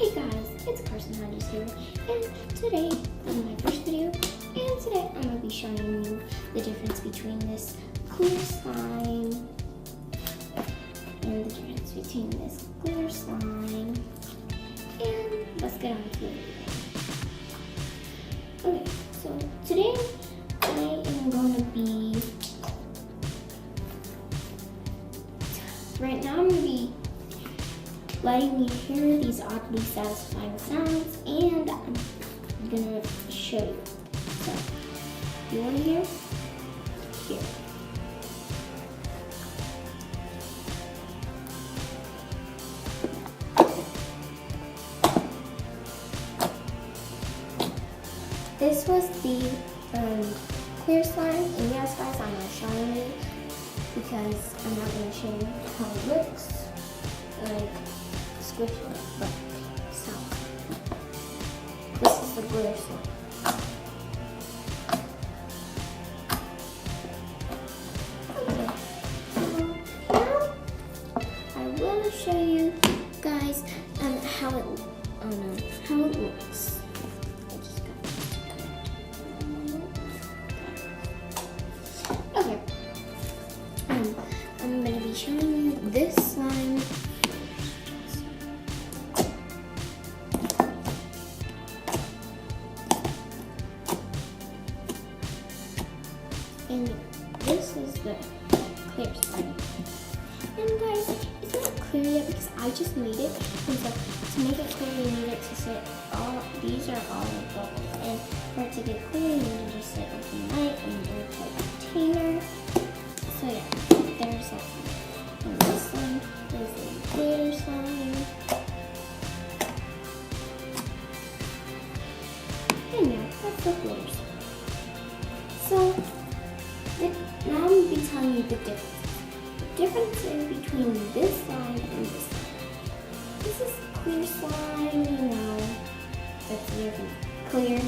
Hey guys, it's Carson Hodges here, and today is my first video, and today I'm going to be showing you the difference between this clear slime and the difference between this glitter slime, and let's get on to the video. Okay, so today I am going to be, right now I'm going to be letting you hear these oddly satisfying sounds, and I'm gonna show you. So, you want to hear? Here. This was the clear slime, and yes guys, I'm not showing you because I'm not going to show you how it looks like squishy, but so this is the glitter slime. Okay, so now I will show you guys how it looks. Okay, I'm gonna be showing you this slime. And this is the clear slime. And guys, it's not clear yet because I just made it. And so to make it clear, you need it to sit these are all the bubbles. And for it to get clear, you need to just sit overnight in an airtight container. So yeah, there's that. And this one is the glitter slime. And yeah, that's the glitter slime. So now I'm going to be telling you the difference. The difference is between this slime and this slime. This is clear slime, you know, that's different. Clear,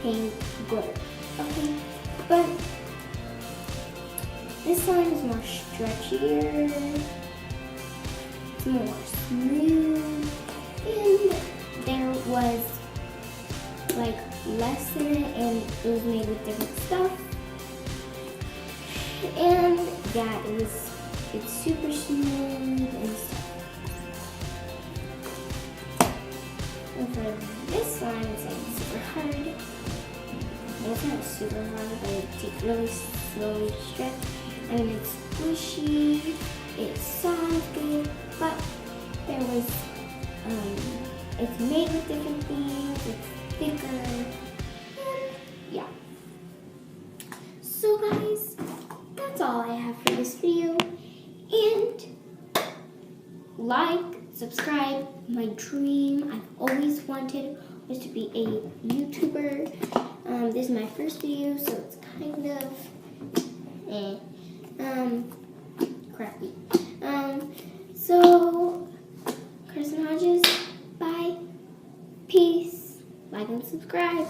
pink, glitter. Okay, but this slime is more stretchier, it's more smooth, and there was like less in it, and it was made with different stuff. And yeah, it's super smooth and stuff. And for this slime, it's like super hard. And it's not super hard, but it takes really slowly to stretch. I mean, it's squishy, it's soft, but there was, it's made with different things, it's thicker, and yeah. So guys, that's all I have for this video, and like, subscribe. My dream I've always wanted was to be a YouTuber. This is my first video, so it's kind of crappy. So Carson Hodges, bye, peace, like and subscribe.